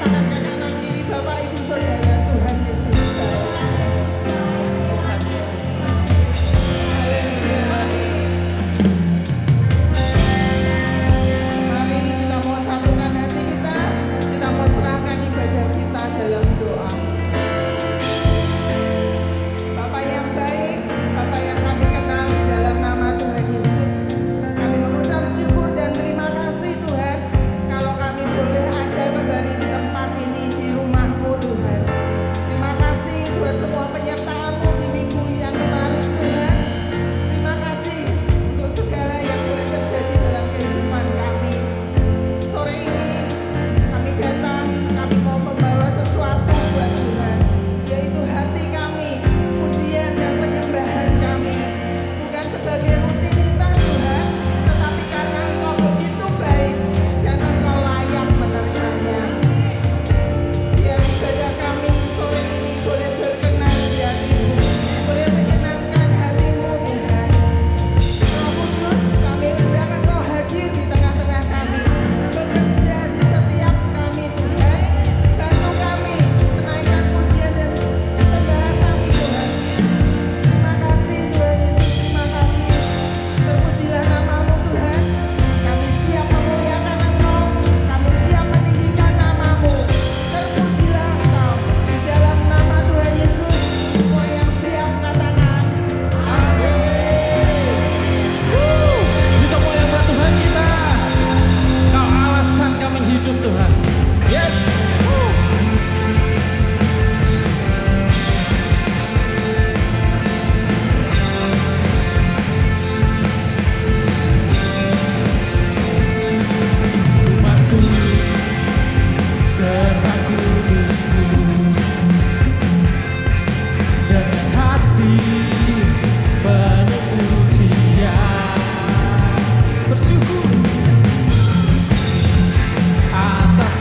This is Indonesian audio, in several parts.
tangan kanan kiri Bapak Ibu Saudara, Tuhan Yesus baik. Haleluya. Mari kita mau satukan hati kita mau serahkan ibadah kita dalam doa. Bapak yang baik, Bapak yang kami kenal di dalam nama Tuhan Yesus, kami mengucap syukur dan terima kasih Tuhan, kalau kami boleh ada kembali di tempat ini, di rumah-Mu Tuhan. Terima kasih buat semua penyertaan-Mu di minggu yang kemarin Tuhan. Terima kasih untuk segala yang boleh terjadi dalam kehidupan kami. Sore ini kami datang, kami mau membawa sesuatu buat Tuhan, yaitu hati kami, pujian dan penyembahan kami, bukan sebagai rutinitas Tuhan, tetapi karena Engkau begitu baik dan Engkau layak menerimanya. Biar ibadah kami sore ini boleh berkenan di hati-Mu, boleh menyenangkan hati-Mu Tuhan. Roh Kudus, kami undang Engkau hadir di tengah-tengah kami, bekerja di setiap kami Tuhan. Bantu kami menaikkan pujian dan sembahan kami Tuhan. Terima kasih Tuhan Yesus, terima kasih. Terpujilah nama-Mu Tuhan. Kami siap memuliakan Engkau, kami siap meninggikan nama-Mu. Terpujilah Engkau di dalam nama Tuhan Yesus. Semua yang siap katakan amin. Kita muliakan Tuhan kita. Kau alasan kami hidup Tuhan. Yes. Masuk gerbang kudus-Mu dengan hati penuh pujian, bersyukur atas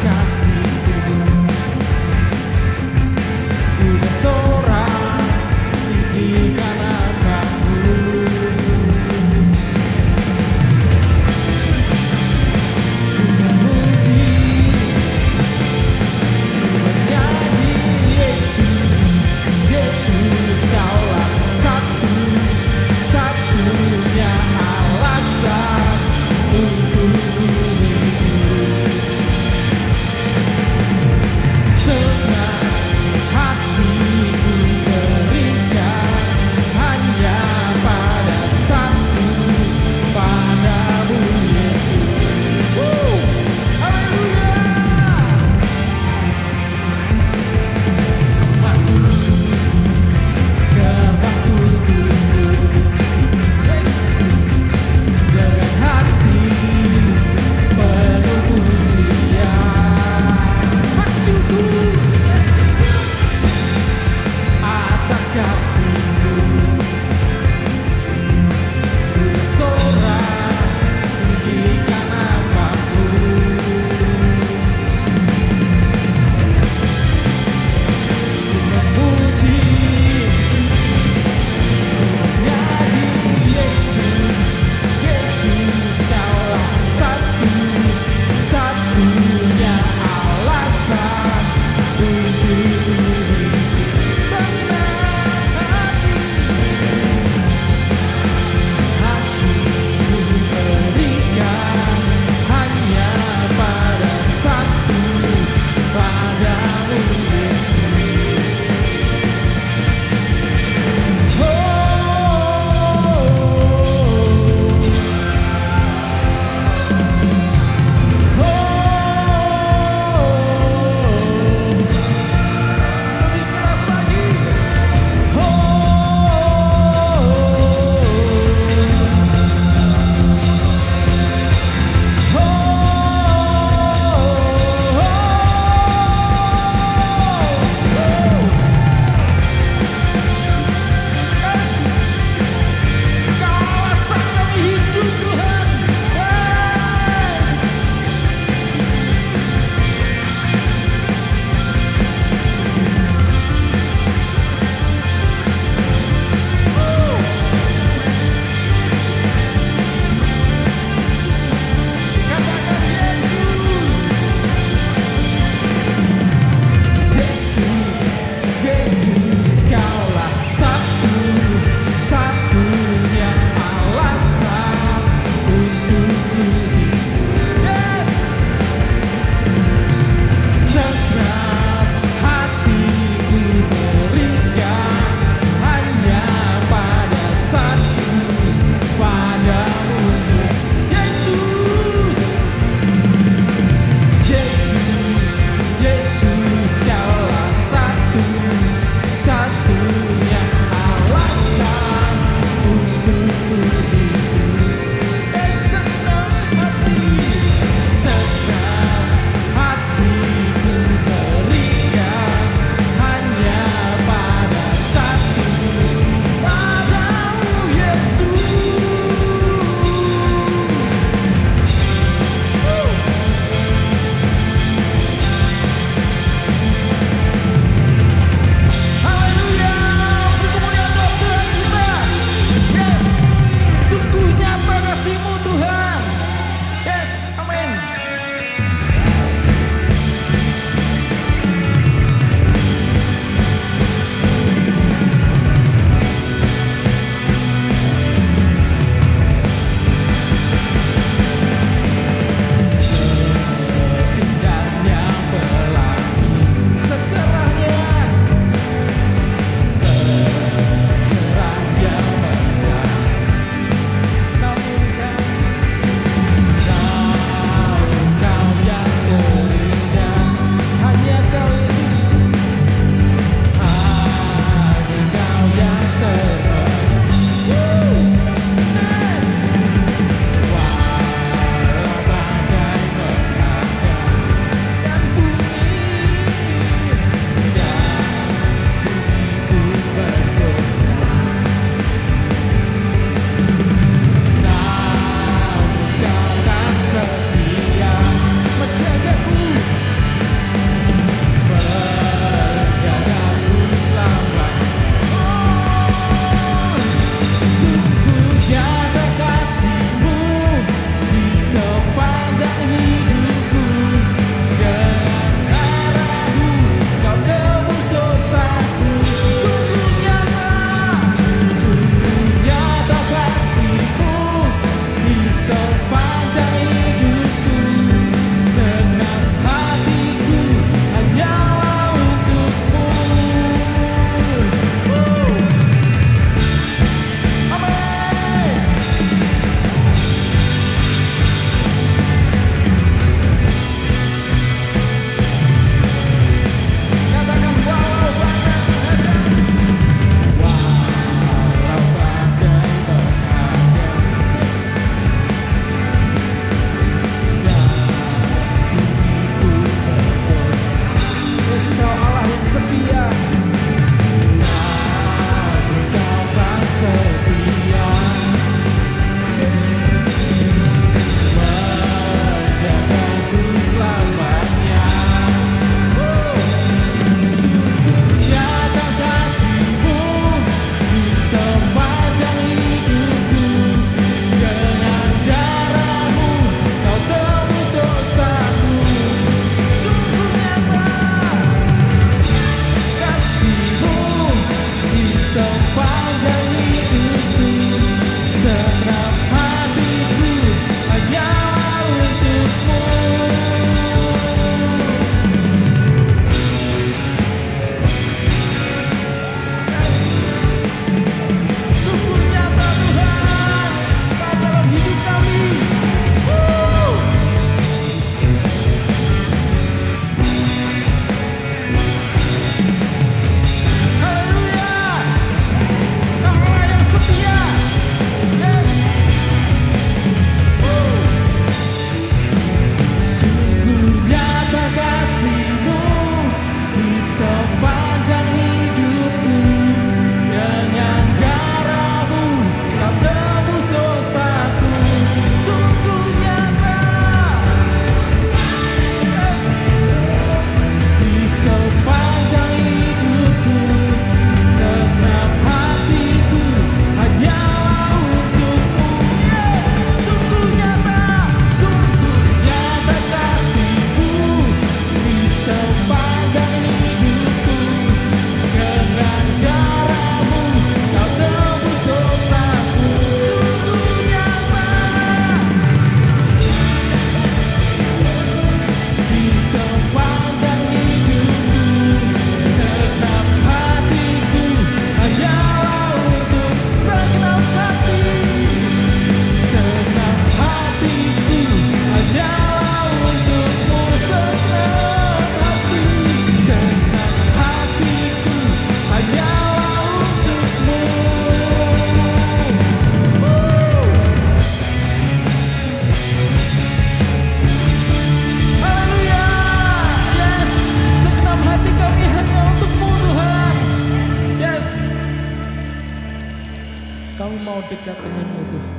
mau dekat dengan-Mu Tuhan.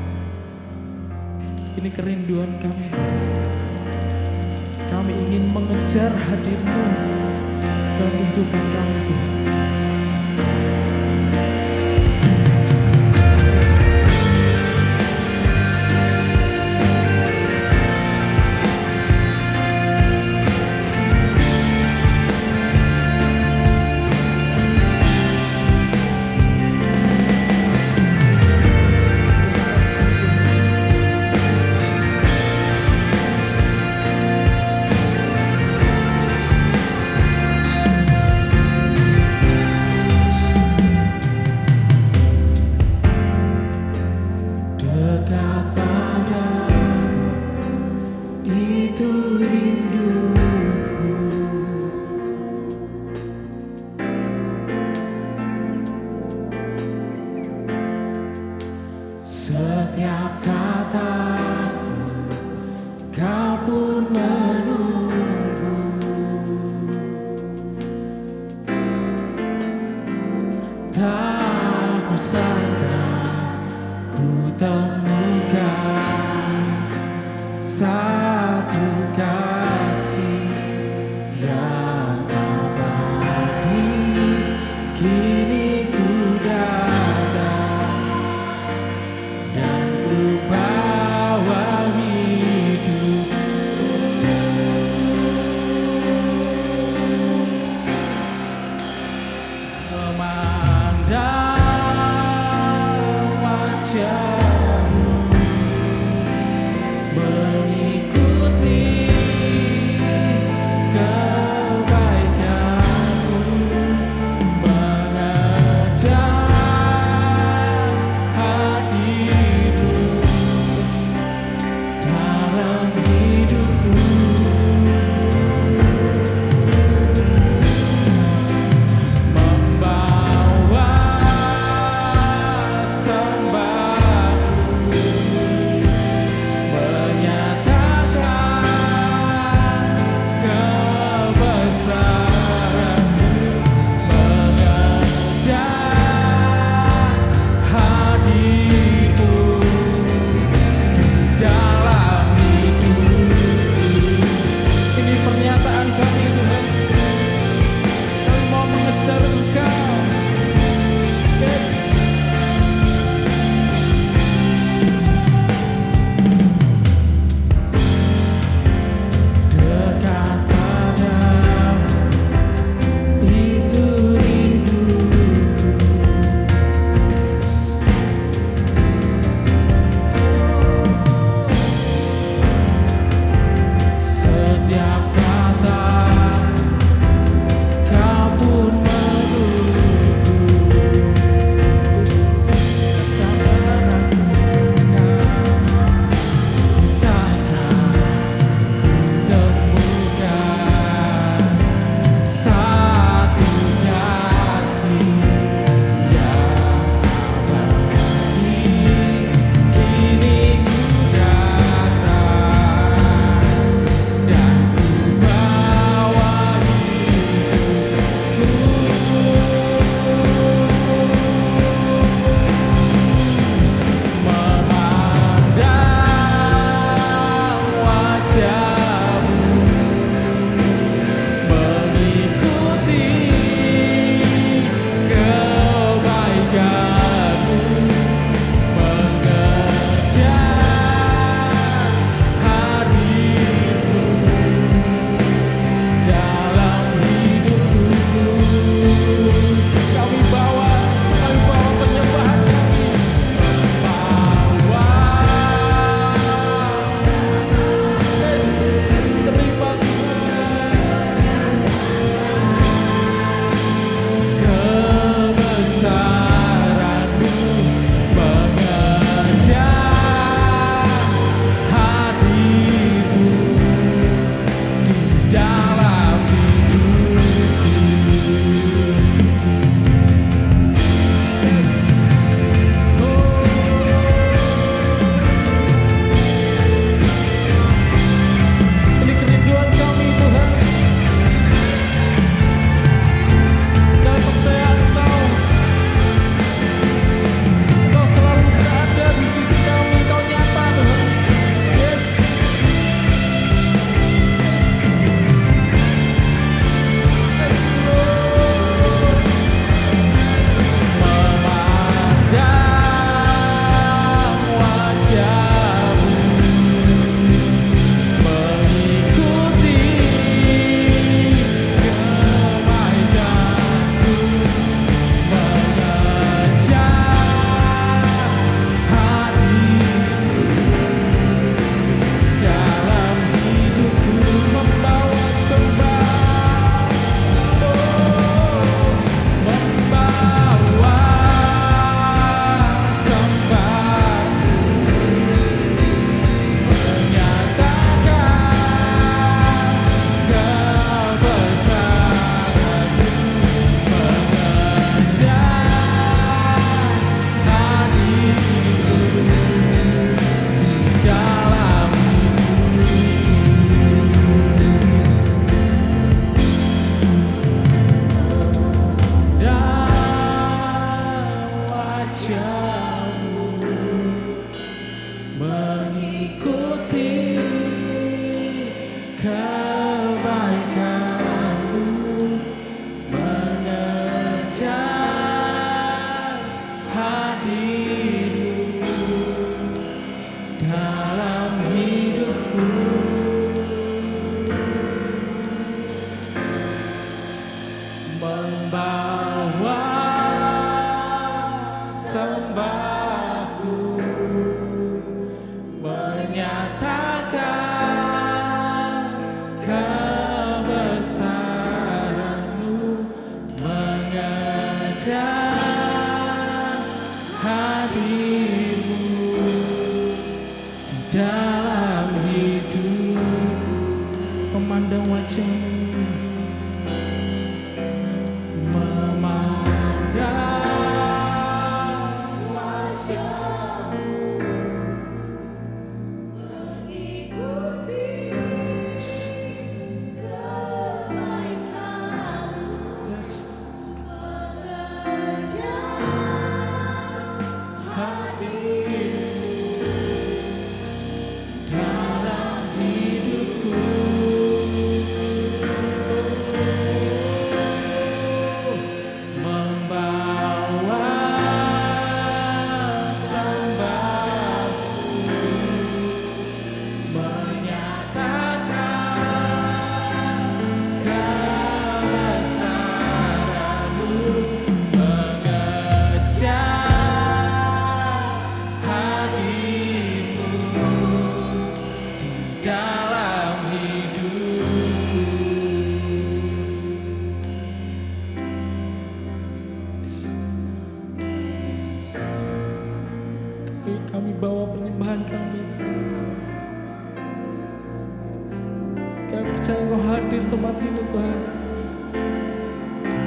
Ini kerinduan kami. Kami ingin mengejar hadir-Mu dalam kehidupan kami Tuhan. Setiap kataku, Kau pun menunggu. Tak kusangka ku temukan satu kasih yang abadi. Kini ku datang dan ku bawa hidupku. Memandang wajah-Mu, mengikuti kebaikan-Mu, mengejar hadir-Mu dalam hidupku. Membawa sembahku, menyatakan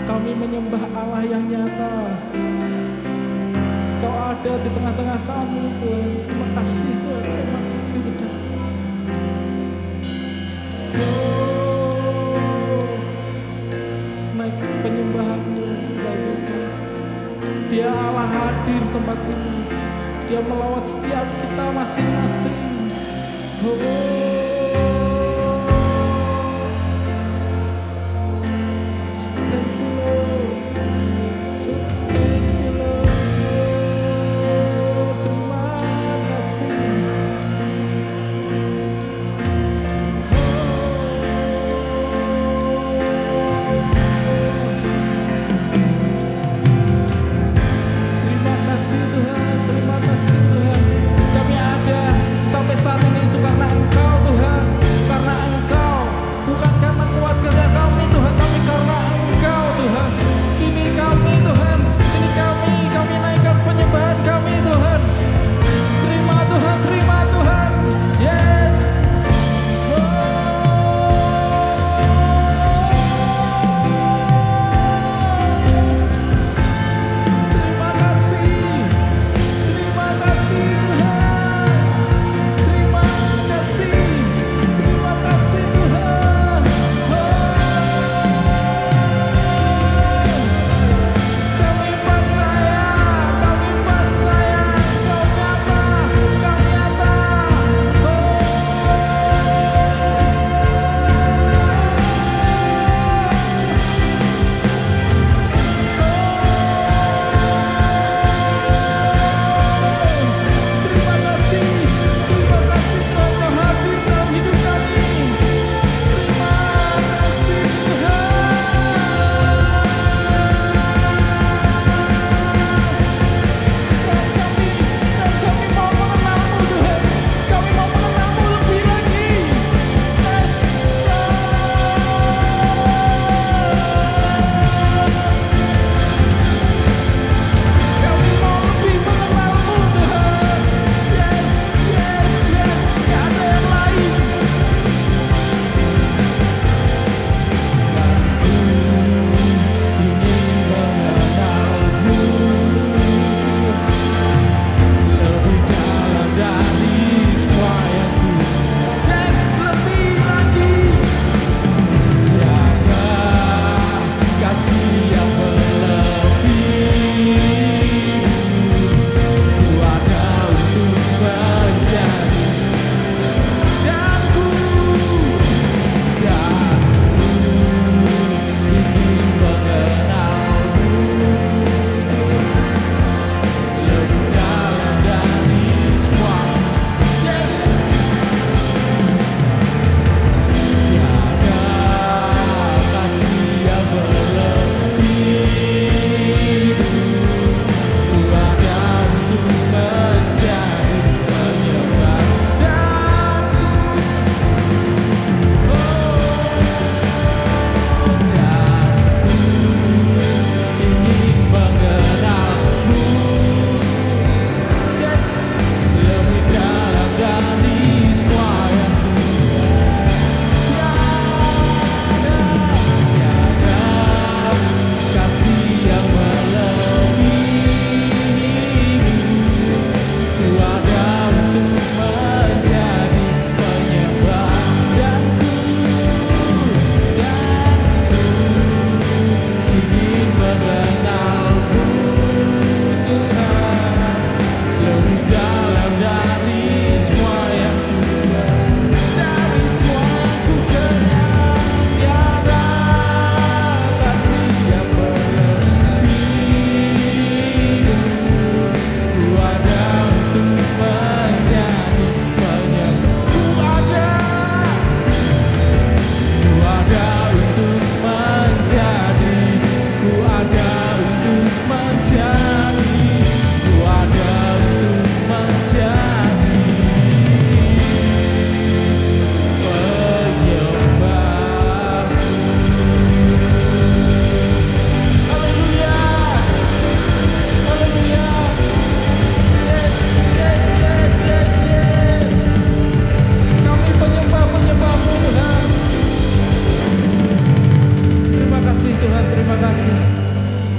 Kami menyembah Allah yang nyata. Kau ada di tengah-tengah kami, Tuhan. Terima kasih, Tuhan. Terima kasih, Tuhan. Oh, naikkan penyembahan-Mu bagi kami. Dia Allah hadir tempat ini. Dia melawat setiap kita masing-masing. Oh, sampai saat ini itu karena Engkau, Tuhan.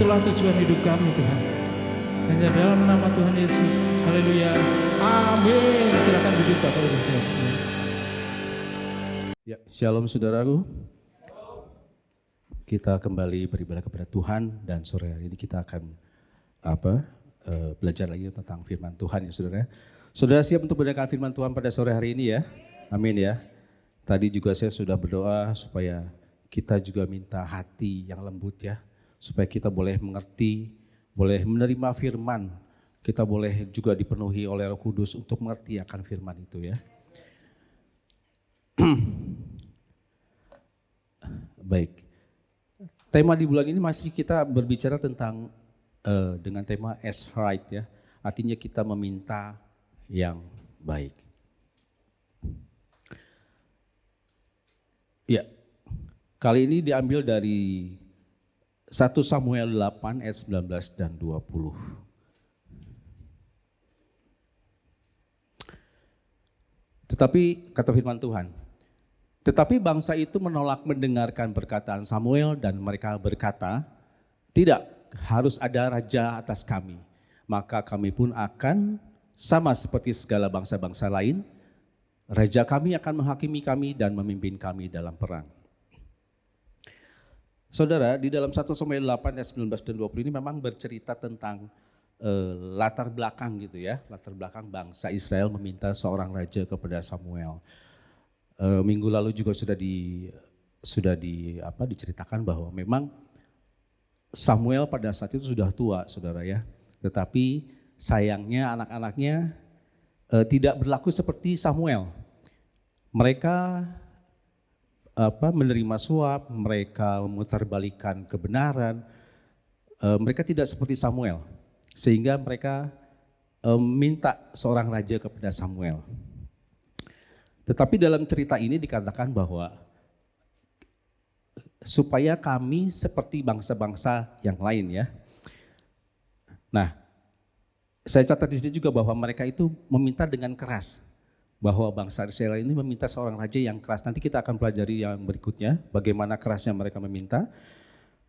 itulah tujuan hidup kami Tuhan. Hanya dalam nama Tuhan Yesus. Haleluya. Amin. Silakan duduk Bapak Ibu. Ya, shalom saudaraku. Kita kembali beribadah kepada Tuhan dan sore hari ini kita akan belajar lagi tentang firman Tuhan ya saudara. Saudara siap untuk mendengarkan firman Tuhan pada sore hari ini ya? Amin ya. Tadi juga saya sudah berdoa supaya kita juga minta hati yang lembut ya. Supaya kita boleh mengerti, boleh menerima firman. Kita boleh juga dipenuhi oleh Roh Kudus untuk mengerti akan firman itu ya. Baik. Tema di bulan ini masih kita berbicara tentang dengan tema as right ya. Artinya kita meminta yang baik. Ya. Kali ini diambil dari 1 Samuel 8 ayat 19 dan 20. Tetapi kata firman Tuhan, tetapi bangsa itu menolak mendengarkan perkataan Samuel dan mereka berkata, tidak, harus ada raja atas kami. Maka kami pun akan sama seperti segala bangsa-bangsa lain. Raja kami akan menghakimi kami dan memimpin kami dalam perang. Saudara, di dalam 1 Samuel 8 ayat 19 dan 20 ini memang bercerita tentang latar belakang gitu ya. Latar belakang bangsa Israel meminta seorang raja kepada Samuel. Minggu lalu juga sudah diceritakan bahwa memang Samuel pada saat itu sudah tua, saudara ya. Tetapi sayangnya anak-anaknya tidak berlaku seperti Samuel. Mereka menerima suap, mereka memutarbalikkan kebenaran. Mereka tidak seperti Samuel, sehingga mereka minta seorang raja kepada Samuel. Tetapi dalam cerita ini dikatakan bahwa supaya kami seperti bangsa-bangsa yang lain ya. Nah, saya catat di sini juga bahwa mereka itu meminta dengan keras. Bahwa bangsa Israel ini meminta seorang raja yang keras. Nanti kita akan pelajari yang berikutnya bagaimana kerasnya mereka meminta.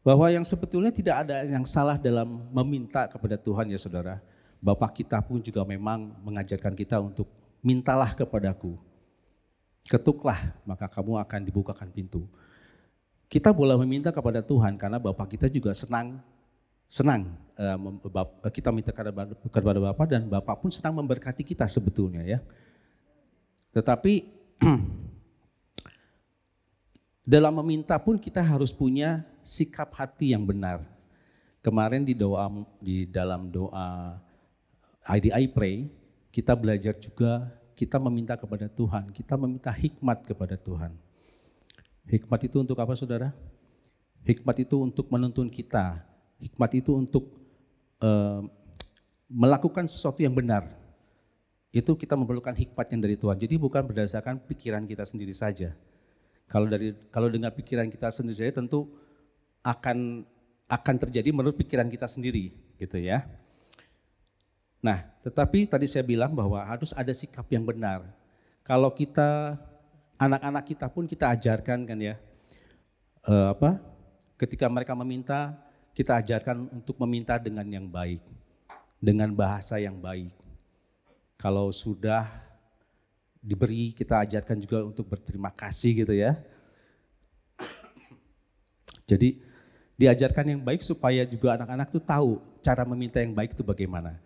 Bahwa yang sebetulnya tidak ada yang salah dalam meminta kepada Tuhan ya saudara. Bapak kita pun juga memang mengajarkan kita untuk mintalah kepadaku. Ketuklah, maka kamu akan dibukakan pintu. Kita boleh meminta kepada Tuhan karena Bapa kita juga senang kita minta kepada Bapa dan Bapa pun senang memberkati kita sebetulnya ya. Tetapi dalam meminta pun kita harus punya sikap hati yang benar. Kemarin di dalam doa I Pray kita belajar juga. Kita meminta kepada Tuhan, kita meminta hikmat kepada Tuhan. Hikmat itu untuk apa saudara? Hikmat itu untuk menuntun kita. Hikmat itu untuk melakukan sesuatu yang benar. Itu kita memerlukan hikmat yang dari Tuhan. Jadi bukan berdasarkan pikiran kita sendiri saja. Kalau dengan pikiran kita sendiri saja tentu akan terjadi menurut pikiran kita sendiri, gitu ya. Nah, tetapi tadi saya bilang bahwa harus ada sikap yang benar. Kalau kita, anak-anak kita pun kita ajarkan kan ya, ketika mereka meminta, kita ajarkan untuk meminta dengan yang baik, dengan bahasa yang baik. Kalau sudah diberi, kita ajarkan juga untuk berterima kasih gitu ya. Jadi diajarkan yang baik supaya juga anak-anak tuh tahu cara meminta yang baik itu bagaimana.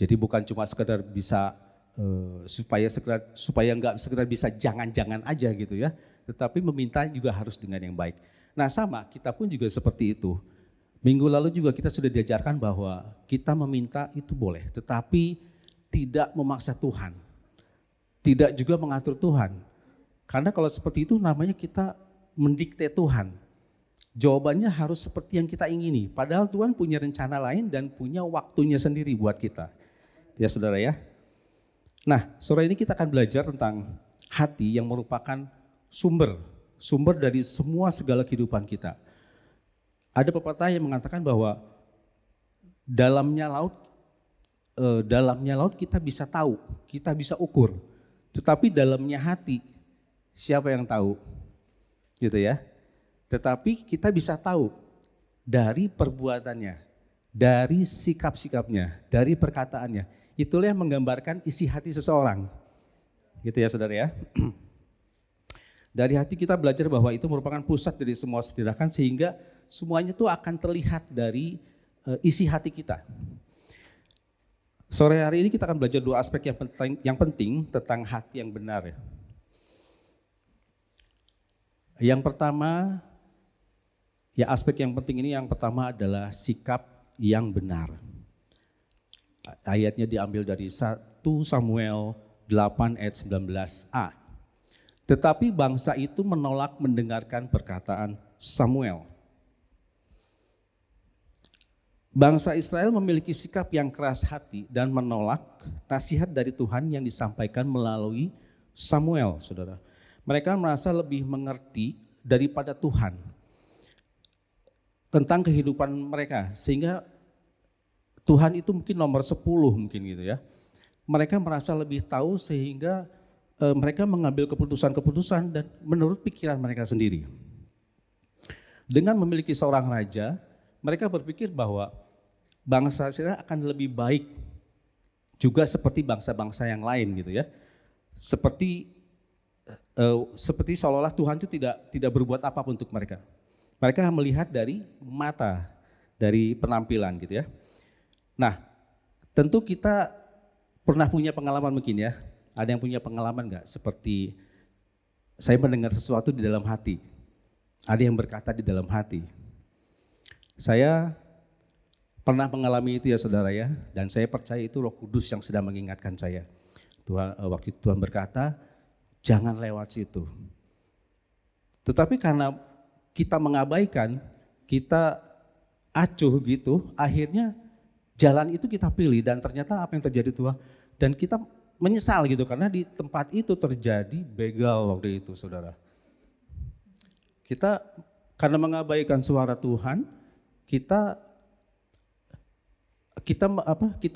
Jadi bukan cuma sekedar bisa supaya nggak sekedar bisa jangan-jangan aja gitu ya, tetapi meminta juga harus dengan yang baik. Nah sama, kita pun juga seperti itu. Minggu lalu juga kita sudah diajarkan bahwa kita meminta itu boleh, tetapi tidak memaksa Tuhan, tidak juga mengatur Tuhan. Karena kalau seperti itu namanya kita mendikte Tuhan. Jawabannya harus seperti yang kita ingini, padahal Tuhan punya rencana lain dan punya waktunya sendiri buat kita. Ya saudara ya. Nah, sore ini kita akan belajar tentang hati yang merupakan sumber dari semua segala kehidupan kita. Ada pepatah yang mengatakan bahwa dalamnya laut kita bisa tahu, kita bisa ukur. Tetapi dalamnya hati, siapa yang tahu? Gitu ya. Tetapi kita bisa tahu dari perbuatannya, dari sikap-sikapnya, dari perkataannya. Itulah yang menggambarkan isi hati seseorang. Gitu ya saudara ya. Dari hati kita belajar bahwa itu merupakan pusat dari semua tindakan, sehingga semuanya itu akan terlihat dari isi hati kita. Sore hari ini kita akan belajar dua aspek yang penting tentang hati yang benar ya. Yang pertama, ya aspek yang penting ini yang pertama adalah sikap yang benar. Ayatnya diambil dari 1 Samuel 8 ayat 19a. Tetapi bangsa itu menolak mendengarkan perkataan Samuel. Bangsa Israel memiliki sikap yang keras hati dan menolak nasihat dari Tuhan yang disampaikan melalui Samuel, saudara. Mereka merasa lebih mengerti daripada Tuhan tentang kehidupan mereka, sehingga Tuhan itu mungkin nomor 10 mungkin gitu ya. Mereka merasa lebih tahu sehingga mereka mengambil keputusan-keputusan dan menurut pikiran mereka sendiri. Dengan memiliki seorang raja, mereka berpikir bahwa bangsa Israel akan lebih baik juga seperti bangsa-bangsa yang lain gitu ya. Seperti seolah-olah Tuhan itu tidak berbuat apa-apa untuk mereka. Mereka melihat dari mata, dari penampilan gitu ya. Nah, tentu kita pernah punya pengalaman mungkin ya. Ada yang punya pengalaman enggak seperti saya mendengar sesuatu di dalam hati. Ada yang berkata di dalam hati. Saya pernah mengalami itu ya saudara ya, dan saya percaya itu Roh Kudus yang sedang mengingatkan saya. Waktu itu Tuhan berkata, jangan lewat situ. Tetapi karena kita mengabaikan, kita acuh gitu, akhirnya jalan itu kita pilih dan ternyata apa yang terjadi Tuhan, dan kita menyesal gitu karena di tempat itu terjadi begal waktu itu saudara. Kita karena mengabaikan suara Tuhan, kita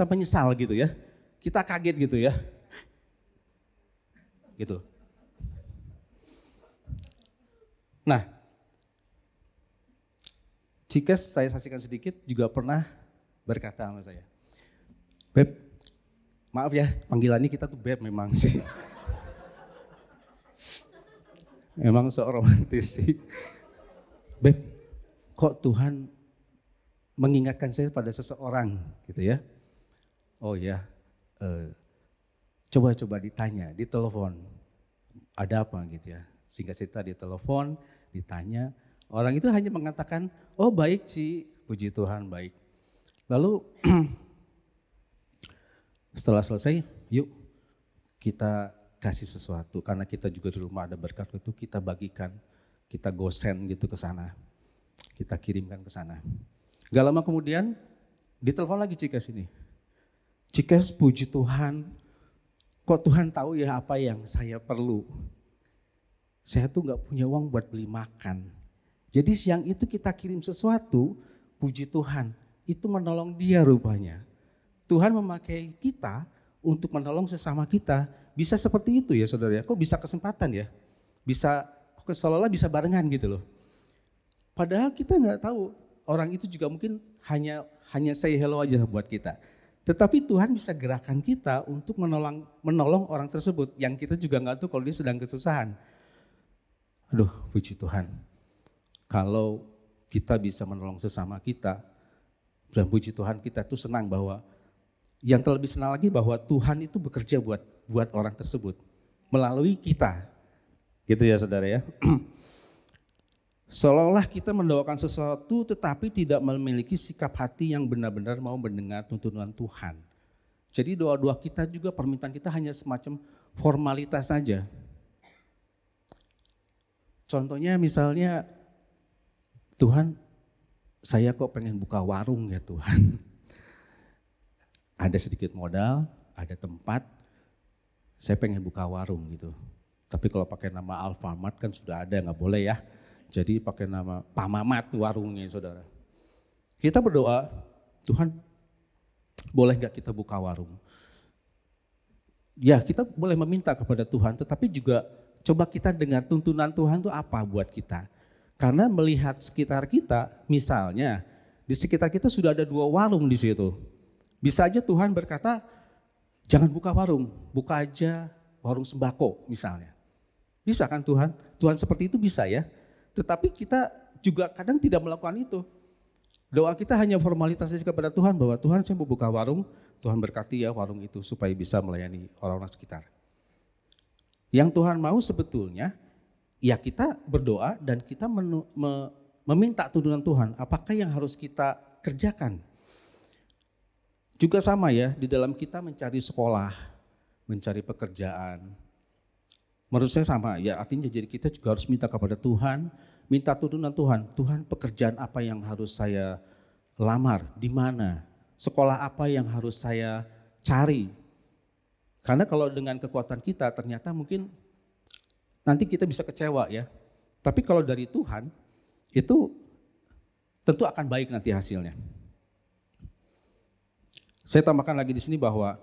menyesal gitu ya. Kita kaget gitu ya. Gitu. Nah, Cikes saya saksikan sedikit juga pernah berkata sama saya, Beb, maaf ya, panggilannya kita tuh Beb memang sih. Memang so romantis sih. Beb, kok Tuhan mengingatkan saya pada seseorang gitu ya. Oh ya, coba ditanya, ditelepon. Ada apa gitu ya. Singkat cerita ditelepon, ditanya. Orang itu hanya mengatakan, oh baik sih, puji Tuhan baik. Lalu setelah selesai, yuk kita kasih sesuatu. Karena kita juga di rumah ada berkat itu, kita bagikan, kita gosen gitu ke sana. Kita kirimkan ke sana. Gak lama kemudian, ditelepon lagi Cikes ini. Cikes, puji Tuhan, kok Tuhan tahu ya apa yang saya perlu. Saya tuh gak punya uang buat beli makan. Jadi siang itu kita kirim sesuatu, puji Tuhan, itu menolong dia rupanya. Tuhan memakai kita untuk menolong sesama kita. Bisa seperti itu ya saudara ya, kok bisa kesempatan ya? Bisa, seolah-olah bisa barengan gitu loh. Padahal kita gak tahu, orang itu juga mungkin hanya say hello aja buat kita. Tetapi Tuhan bisa gerakan kita untuk menolong orang tersebut yang kita juga gak tahu kalau dia sedang kesusahan. Aduh, puji Tuhan. Kalau kita bisa menolong sesama kita, dan puji Tuhan kita tuh senang bahwa yang terlebih senang lagi bahwa Tuhan itu bekerja buat orang tersebut melalui kita. Gitu ya saudara ya. Seolah-olah kita mendoakan sesuatu tetapi tidak memiliki sikap hati yang benar-benar mau mendengar tuntunan Tuhan. Jadi doa-doa kita juga, permintaan kita hanya semacam formalitas saja. Contohnya misalnya, Tuhan saya kok pengen buka warung ya Tuhan. Ada sedikit modal, ada tempat, saya pengen buka warung gitu. Tapi kalau pakai nama Alfamart kan sudah ada, nggak boleh ya. Jadi pakai nama Pak Mamat warungnya saudara. Kita berdoa, Tuhan boleh nggak kita buka warung? Ya kita boleh meminta kepada Tuhan, tetapi juga coba kita dengar tuntunan Tuhan itu apa buat kita. Karena melihat sekitar kita, misalnya di sekitar kita sudah ada 2 warung di situ. Bisa aja Tuhan berkata, jangan buka warung, buka aja warung sembako misalnya. Bisa kan Tuhan? Tuhan seperti itu bisa ya. Tetapi kita juga kadang tidak melakukan itu. Doa kita hanya formalitas saja kepada Tuhan bahwa Tuhan saya mau buka warung, Tuhan berkati ya warung itu supaya bisa melayani orang-orang sekitar. Yang Tuhan mau sebetulnya ya kita berdoa dan kita meminta tuntunan Tuhan, apakah yang harus kita kerjakan. Juga sama ya, di dalam kita mencari sekolah, mencari pekerjaan. Menurut saya sama ya, artinya jadi kita juga harus minta kepada Tuhan, minta tuntunan Tuhan. Tuhan, pekerjaan apa yang harus saya lamar, di mana? Sekolah apa yang harus saya cari? Karena kalau dengan kekuatan kita ternyata mungkin nanti kita bisa kecewa ya. Tapi kalau dari Tuhan itu tentu akan baik nanti hasilnya. Saya tambahkan lagi di sini bahwa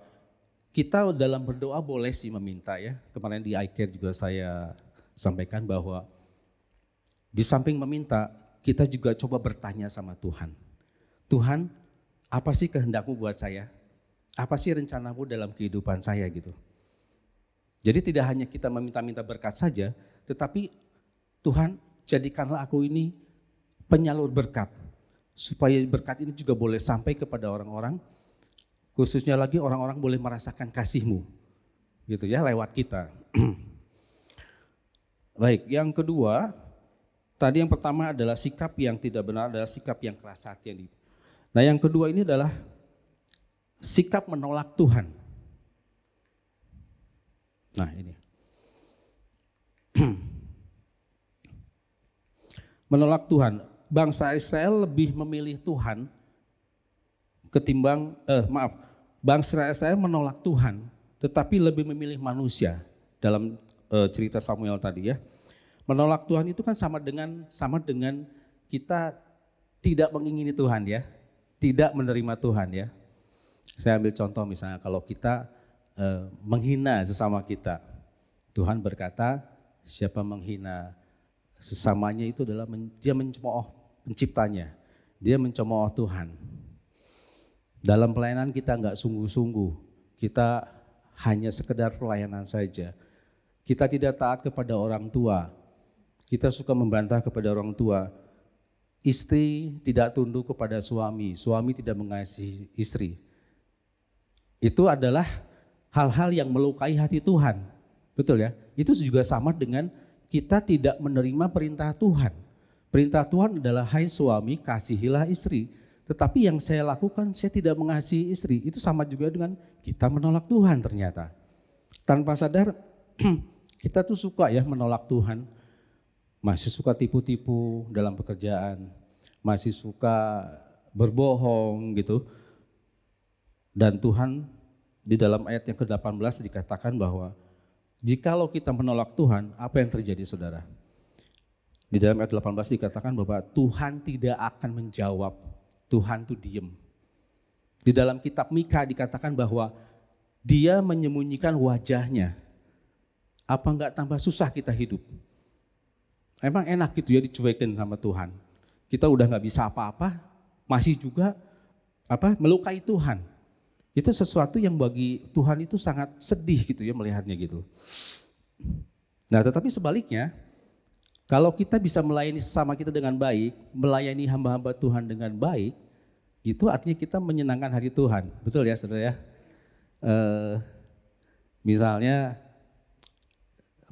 kita dalam berdoa boleh sih meminta ya. Kemarin di iCare juga saya sampaikan bahwa di samping meminta, kita juga coba bertanya sama Tuhan. Tuhan, apa sih kehendak-Mu buat saya? Apa sih rencanamu dalam kehidupan saya gitu. Jadi tidak hanya kita meminta-minta berkat saja, tetapi Tuhan jadikanlah aku ini penyalur berkat. Supaya berkat ini juga boleh sampai kepada orang-orang, khususnya lagi orang-orang boleh merasakan kasih-Mu. Gitu ya, lewat kita. Baik, yang kedua, tadi yang pertama adalah sikap yang tidak benar, adalah sikap yang keras hati. Nah yang kedua ini adalah sikap menolak Tuhan. Nah ini. Menolak Tuhan. Bangsa Israel lebih memilih Tuhan ketimbang, bangsa Israel menolak Tuhan tetapi lebih memilih manusia dalam cerita Samuel tadi ya. Menolak Tuhan itu kan sama dengan kita tidak mengingini Tuhan ya. Tidak menerima Tuhan ya. Saya ambil contoh misalnya kalau kita menghina sesama kita. Tuhan berkata siapa menghina sesamanya itu adalah dia mencemooh penciptanya. Dia mencemooh Tuhan. Dalam pelayanan kita enggak sungguh-sungguh. Kita hanya sekedar pelayanan saja. Kita tidak taat kepada orang tua. Kita suka membantah kepada orang tua. Istri tidak tunduk kepada suami, suami tidak mengasihi istri. Itu adalah hal-hal yang melukai hati Tuhan. Betul ya? Itu juga sama dengan kita tidak menerima perintah Tuhan. Perintah Tuhan adalah hai suami kasihilah istri. Tetapi yang saya lakukan saya tidak mengasihi istri. Itu sama juga dengan kita menolak Tuhan ternyata. Tanpa sadar kita tuh suka ya menolak Tuhan. Masih suka tipu-tipu dalam pekerjaan, masih suka berbohong gitu. Dan Tuhan di dalam ayat yang ke-18 dikatakan bahwa jikalau kita menolak Tuhan, apa yang terjadi saudara? Di dalam ayat 18 dikatakan bahwa Tuhan tidak akan menjawab, Tuhan tuh diem. Di dalam kitab Mika dikatakan bahwa dia menyembunyikan wajahnya. Apa enggak tambah susah kita hidup? Emang enak gitu ya dicuekin sama Tuhan. Kita udah gak bisa apa-apa, masih juga melukai Tuhan. Itu sesuatu yang bagi Tuhan itu sangat sedih gitu ya melihatnya gitu. Nah tetapi sebaliknya, kalau kita bisa melayani sesama kita dengan baik, melayani hamba-hamba Tuhan dengan baik, itu artinya kita menyenangkan hati Tuhan. Betul ya saudara ya? Misalnya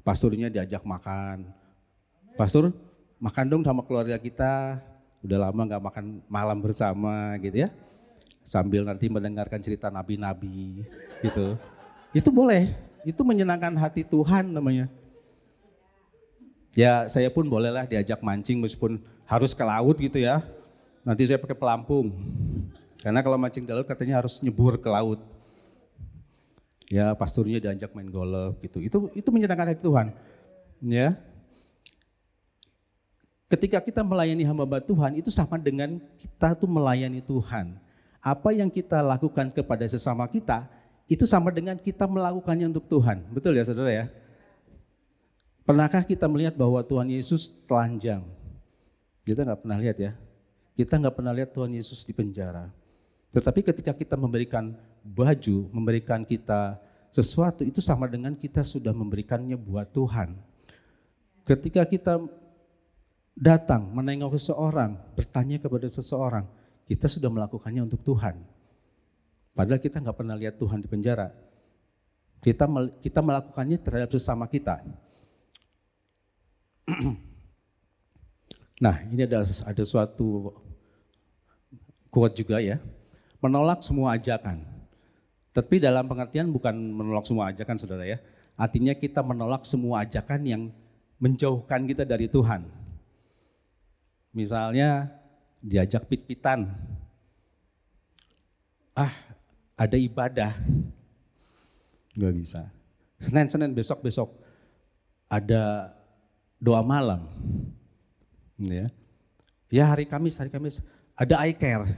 pastornya diajak makan, Pastor, makan dong sama keluarga kita, udah lama gak makan malam bersama gitu ya. Sambil nanti mendengarkan cerita nabi-nabi gitu. Itu boleh, itu menyenangkan hati Tuhan namanya. Ya saya pun bolehlah diajak mancing meskipun harus ke laut gitu ya. Nanti saya pakai pelampung. Karena kalau mancing di laut katanya harus nyebur ke laut. Ya pasturnya diajak main golf gitu. Itu menyenangkan hati Tuhan. Ya. Ketika kita melayani hamba Tuhan itu sama dengan kita tuh melayani Tuhan. Apa yang kita lakukan kepada sesama kita itu sama dengan kita melakukannya untuk Tuhan. Betul ya saudara ya? Pernahkah kita melihat bahwa Tuhan Yesus telanjang? Kita nggak pernah lihat ya. Kita nggak pernah lihat Tuhan Yesus di penjara. Tetapi ketika kita memberikan baju, memberikan kita sesuatu, itu sama dengan kita sudah memberikannya buat Tuhan. Ketika kita datang menengok seseorang, bertanya kepada seseorang, kita sudah melakukannya untuk Tuhan. Padahal kita nggak pernah lihat Tuhan di penjara. Kita melakukannya terhadap sesama kita. Nah, ini ada suatu quote juga ya. Menolak semua ajakan. Tapi dalam pengertian bukan menolak semua ajakan, saudara ya. Artinya kita menolak semua ajakan yang menjauhkan kita dari Tuhan. Misalnya diajak pit-pitan. Ada ibadah. Nggak bisa. Senin besok ada doa malam. Ya hari Kamis ada iCare.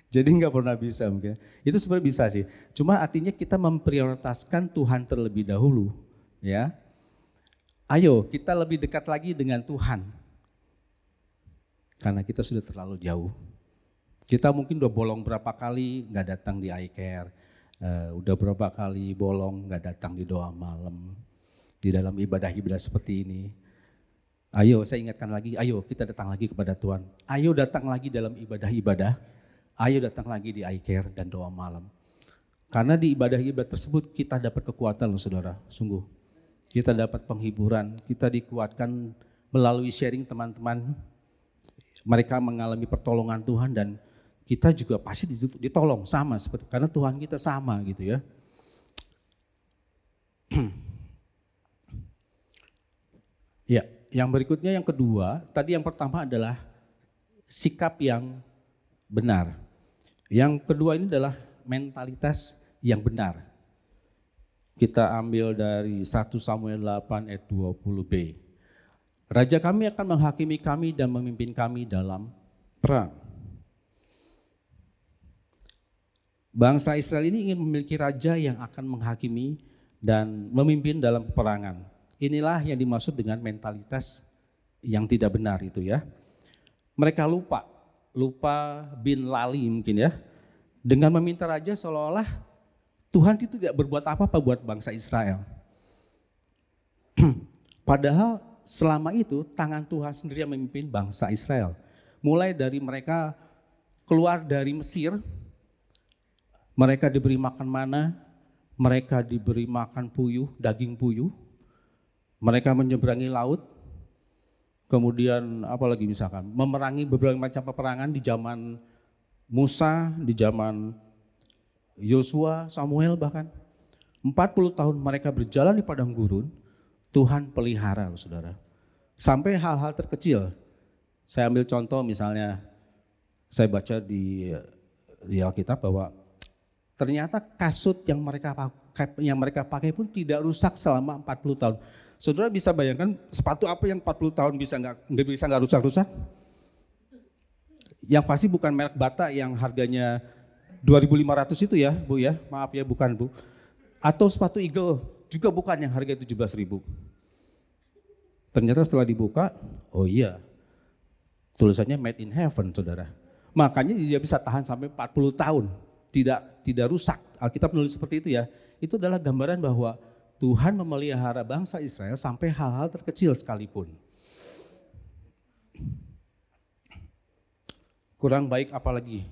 Jadi nggak pernah bisa mungkin. Itu sebenarnya bisa sih. Cuma artinya kita memprioritaskan Tuhan terlebih dahulu, ya. Ayo kita lebih dekat lagi dengan Tuhan. Karena kita sudah terlalu jauh. Kita mungkin udah bolong berapa kali nggak datang di iCare, udah berapa kali bolong nggak datang di doa malam, di dalam ibadah-ibadah seperti ini. Ayo saya ingatkan lagi, ayo kita datang lagi kepada Tuhan. Ayo datang lagi dalam ibadah-ibadah, ayo datang lagi di iCare dan doa malam. Karena di ibadah-ibadah tersebut kita dapat kekuatan loh saudara, sungguh. Kita dapat penghiburan, kita dikuatkan melalui sharing teman-teman. Mereka mengalami pertolongan Tuhan dan kita juga pasti ditolong sama seperti karena Tuhan kita sama gitu ya. Ya, yang berikutnya yang kedua, tadi yang pertama adalah sikap yang benar. Yang kedua ini adalah mentalitas yang benar. Kita ambil dari 1 Samuel 8 ayat 20b. Raja kami akan menghakimi kami dan memimpin kami dalam perang. Bangsa Israel ini ingin memiliki raja yang akan menghakimi dan memimpin dalam peperangan. Inilah yang dimaksud dengan mentalitas yang tidak benar itu ya. Mereka lupa bin lali mungkin ya. Dengan meminta raja seolah-olah Tuhan itu tidak berbuat apa-apa buat bangsa Israel. Padahal selama itu tangan Tuhan sendiri yang memimpin bangsa Israel. Mulai dari mereka keluar dari Mesir, mereka diberi makan mana, mereka diberi makan puyuh, daging puyuh. Mereka menyeberangi laut, kemudian apalagi misalkan memerangi berbagai macam peperangan di zaman Musa, di zaman Yosua, Samuel bahkan. 40 tahun mereka berjalan di padang gurun, Tuhan pelihara loh saudara. Sampai hal-hal terkecil. Saya ambil contoh misalnya, saya baca di Alkitab bahwa ternyata kasut yang mereka pakai pun tidak rusak selama 40 tahun. Saudara bisa bayangkan sepatu apa yang 40 tahun bisa nggak rusak-rusak? Yang pasti bukan merek Bata yang harganya 2.500 itu ya Bu ya, maaf ya bukan Bu. Atau sepatu Eagle juga bukan yang harga 17.000. Ternyata setelah dibuka, oh iya tulisannya made in heaven saudara. Makanya dia bisa tahan sampai 40 tahun. Tidak rusak. Alkitab menulis seperti itu ya. Itu adalah gambaran bahwa Tuhan memelihara bangsa Israel sampai hal-hal terkecil sekalipun. Kurang baik apalagi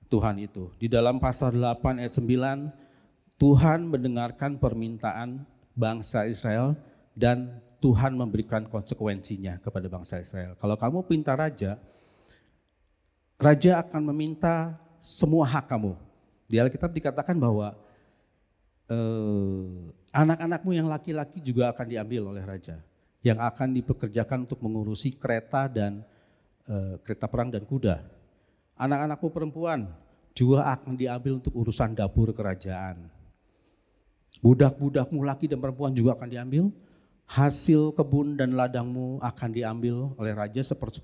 Tuhan itu. Di dalam pasal 8 ayat 9, Tuhan mendengarkan permintaan bangsa Israel dan Tuhan memberikan konsekuensinya kepada bangsa Israel. Kalau kamu minta raja, raja akan meminta semua hak kamu. Di Alkitab dikatakan bahwa anak-anakmu yang laki-laki juga akan diambil oleh raja, yang akan dipekerjakan untuk mengurusi kereta dan kereta perang dan kuda. Anak-anakmu perempuan juga akan diambil untuk urusan dapur kerajaan. Budak-budakmu laki dan perempuan juga akan diambil. Hasil kebun dan ladangmu akan diambil oleh raja 1/10.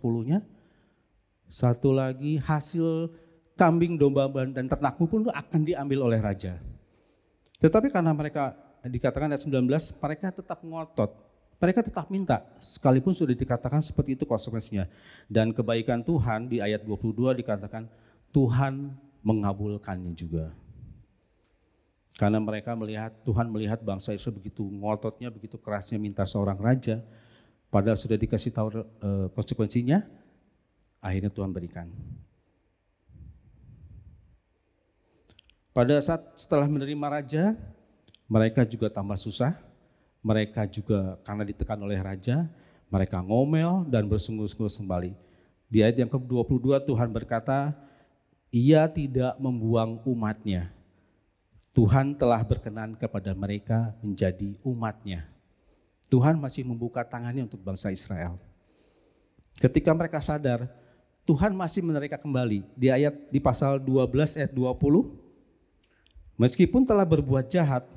Satu lagi hasil kambing, domba dan ternakmu pun akan diambil oleh raja. Tetapi karena mereka dikatakan ayat 19, mereka tetap ngotot Mereka tetap minta, sekalipun sudah dikatakan seperti itu konsekuensinya. Dan kebaikan Tuhan di ayat 22 dikatakan Tuhan mengabulkannya juga. Karena mereka melihat, Tuhan melihat bangsa Israel begitu ngototnya, begitu kerasnya minta seorang raja, padahal sudah dikasih tahu konsekuensinya, akhirnya Tuhan berikan. Pada saat setelah menerima raja, mereka juga tambah susah. Mereka juga karena ditekan oleh raja, mereka ngomel dan bersungguh-sungguh kembali. Di ayat yang ke-22 Tuhan berkata, Ia tidak membuang umatnya. Tuhan telah berkenan kepada mereka menjadi umatnya. Tuhan masih membuka tangannya untuk bangsa Israel. Ketika mereka sadar, Tuhan masih menerima kembali. Di pasal 12 ayat 20, meskipun telah berbuat jahat,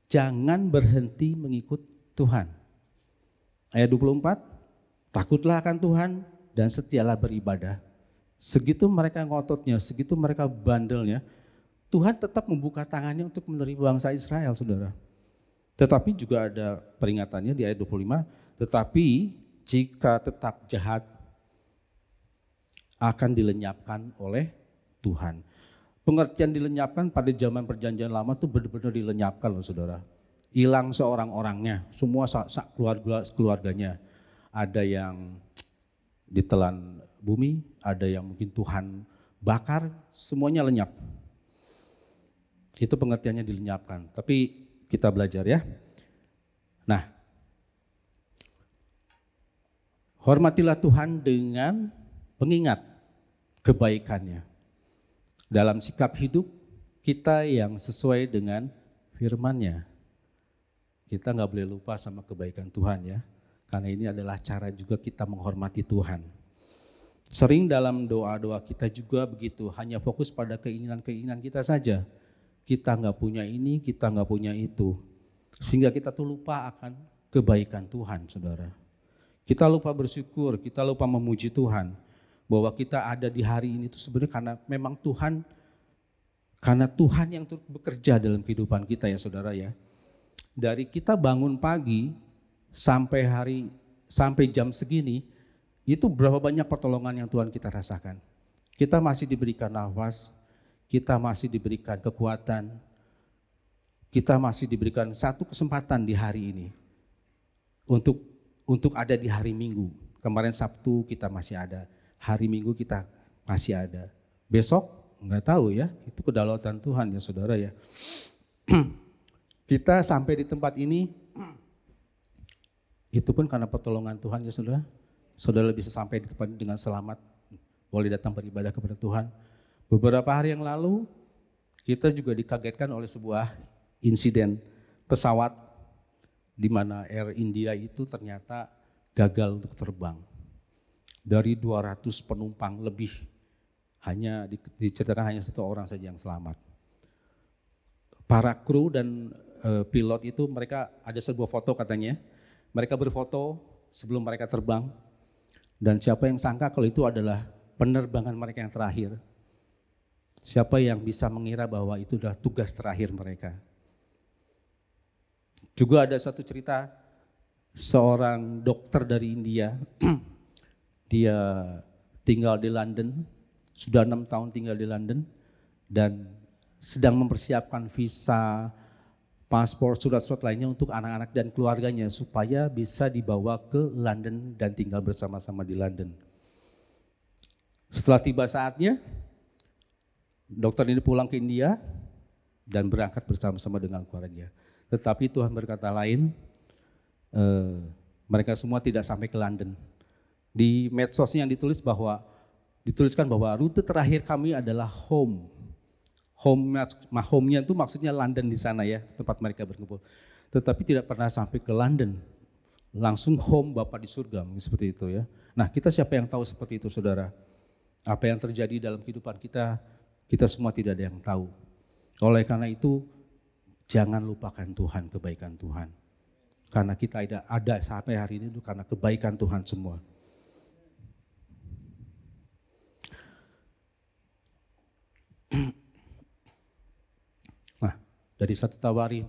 jangan berhenti mengikut Tuhan. Ayat 24, takutlah akan Tuhan dan setialah beribadah. Segitu mereka ngototnya, segitu mereka bandelnya, Tuhan tetap membuka tangannya untuk menerima bangsa Israel, saudara. Tetapi juga ada peringatannya di ayat 25, tetapi jika tetap jahat akan dilenyapkan oleh Tuhan. Pengertian dilenyapkan pada zaman perjanjian lama itu benar-benar dilenyapkan loh saudara. Hilang seorang-orangnya, semua keluarganya. Ada yang ditelan bumi, ada yang mungkin Tuhan bakar, semuanya lenyap. Itu pengertiannya dilenyapkan, tapi kita belajar ya. Nah, hormatilah Tuhan dengan mengingat kebaikannya. Dalam sikap hidup kita yang sesuai dengan firman-Nya. Kita nggak boleh lupa sama kebaikan Tuhan ya. Karena ini adalah cara juga kita menghormati Tuhan. Sering dalam doa-doa kita juga begitu, hanya fokus pada keinginan-keinginan kita saja. Kita nggak punya ini, kita nggak punya itu. Sehingga kita tuh lupa akan kebaikan Tuhan, saudara. Kita lupa bersyukur, kita lupa memuji Tuhan. Bahwa kita ada di hari ini itu sebenarnya karena memang Tuhan yang turut bekerja dalam kehidupan kita ya saudara ya. Dari kita bangun pagi sampai jam segini, itu berapa banyak pertolongan yang Tuhan kita rasakan. Kita masih diberikan nafas, kita masih diberikan kekuatan, kita masih diberikan satu kesempatan di hari ini untuk ada di hari Minggu. Kemarin Sabtu kita masih ada. Hari Minggu kita masih ada. Besok nggak tahu ya, itu kedaulatan Tuhan ya saudara ya. Kita sampai di tempat ini, itu pun karena pertolongan Tuhan ya saudara. Saudara bisa sampai di tempat ini dengan selamat, boleh datang beribadah kepada Tuhan. Beberapa hari yang lalu, kita juga dikagetkan oleh sebuah insiden pesawat di mana Air India itu ternyata gagal untuk terbang. Dari 200 penumpang lebih, hanya diceritakan hanya 1 orang saja yang selamat. Para kru dan pilot itu mereka ada sebuah foto katanya, mereka berfoto sebelum mereka terbang, dan siapa yang sangka kalau itu adalah penerbangan mereka yang terakhir. Siapa yang bisa mengira bahwa itu adalah tugas terakhir mereka. Juga ada satu cerita, seorang dokter dari India, dia tinggal di London, sudah 6 tahun tinggal di London dan sedang mempersiapkan visa, paspor, surat-surat lainnya untuk anak-anak dan keluarganya supaya bisa dibawa ke London dan tinggal bersama-sama di London. Setelah tiba saatnya, dokter ini pulang ke India dan berangkat bersama-sama dengan keluarganya. Tetapi Tuhan berkata lain, mereka semua tidak sampai ke London. Di medsosnya yang dituliskan bahwa rute terakhir kami adalah home. Home-nya itu maksudnya London di sana ya, tempat mereka berkumpul. Tetapi tidak pernah sampai ke London. Langsung home Bapa di surga, mungkin seperti itu ya. Nah, kita siapa yang tahu seperti itu saudara? Apa yang terjadi dalam kehidupan kita, kita semua tidak ada yang tahu. Oleh karena itu, jangan lupakan Tuhan, kebaikan Tuhan. Karena kita ada sampai hari ini itu karena kebaikan Tuhan semua. Nah, dari 1 Tawari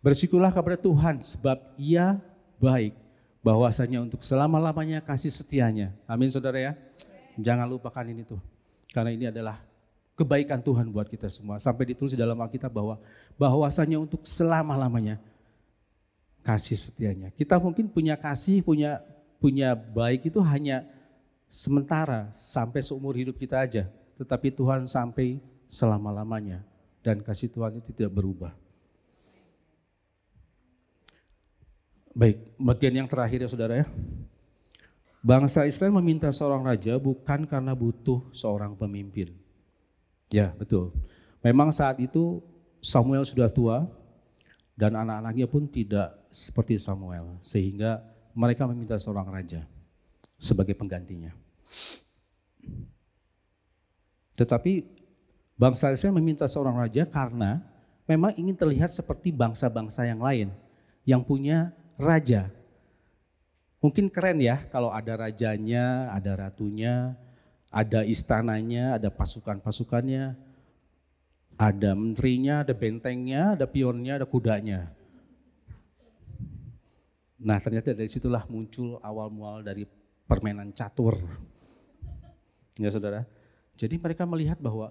Bersyukurlah kepada Tuhan sebab Ia baik, bahwasanya untuk selama-lamanya kasih setianya. Amin saudara ya. Jangan lupakan ini tuh. Karena ini adalah kebaikan Tuhan buat kita semua. Sampai ditulis di dalam Alkitab bahwasanya untuk selama-lamanya kasih setianya. Kita mungkin punya kasih, punya baik itu hanya sementara sampai seumur hidup kita aja. Tetapi Tuhan sampai selama-lamanya. Dan kasih Tuhan itu tidak berubah. Baik, bagian yang terakhir ya saudara ya. Bangsa Israel meminta seorang raja bukan karena butuh seorang pemimpin. Ya betul. Memang saat itu Samuel sudah tua dan anak-anaknya pun tidak seperti Samuel. Sehingga mereka meminta seorang raja sebagai penggantinya. Tetapi bangsa Israel meminta seorang raja karena memang ingin terlihat seperti bangsa-bangsa yang lain yang punya raja. Mungkin keren ya kalau ada rajanya, ada ratunya, ada istananya, ada pasukan-pasukannya, ada menterinya, ada bentengnya, ada pionnya, ada kudanya. Nah ternyata dari situlah muncul awal mual dari permainan catur. Ya saudara. Jadi mereka melihat bahwa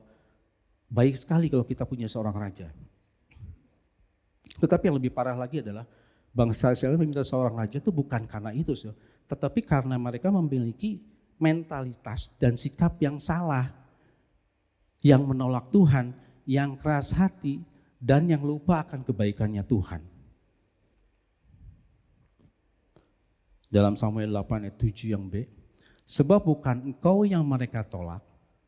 baik sekali kalau kita punya seorang raja. Tetapi yang lebih parah lagi adalah bangsa Israel meminta seorang raja itu bukan karena itu, tetapi karena mereka memiliki mentalitas dan sikap yang salah, yang menolak Tuhan, yang keras hati, dan yang lupa akan kebaikannya Tuhan. Dalam Samuel 8 ayat 7 yang B, sebab bukan engkau yang mereka tolak,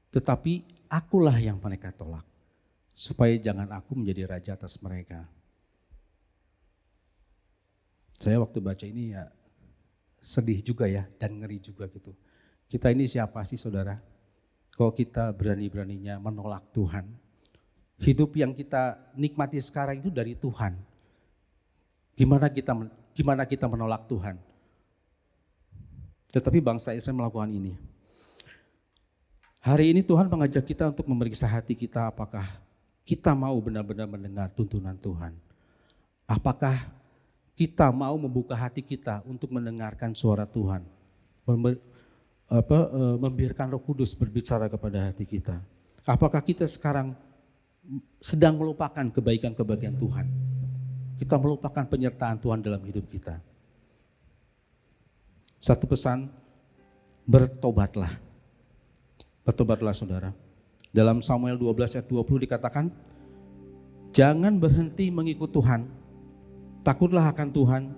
tetapi akulah yang mereka tolak, supaya jangan aku menjadi raja atas mereka. Saya waktu baca ini ya sedih juga ya dan ngeri juga gitu. Kita ini siapa sih saudara? Kalau kita berani-beraninya menolak Tuhan. Hidup yang kita nikmati sekarang itu dari Tuhan. Gimana kita menolak Tuhan? Tetapi bangsa Israel melakukan ini. Hari ini Tuhan mengajak kita untuk memeriksa hati kita, apakah kita mau benar-benar mendengar tuntunan Tuhan. Apakah kita mau membuka hati kita untuk mendengarkan suara Tuhan, membiarkan Roh Kudus berbicara kepada hati kita. Apakah kita sekarang sedang melupakan kebaikan-kebaikan Tuhan? Kita melupakan penyertaan Tuhan dalam hidup kita. Satu pesan, bertobatlah. Bertobatlah saudara. Dalam Samuel 12 ayat 20 dikatakan, jangan berhenti mengikut Tuhan. Takutlah akan Tuhan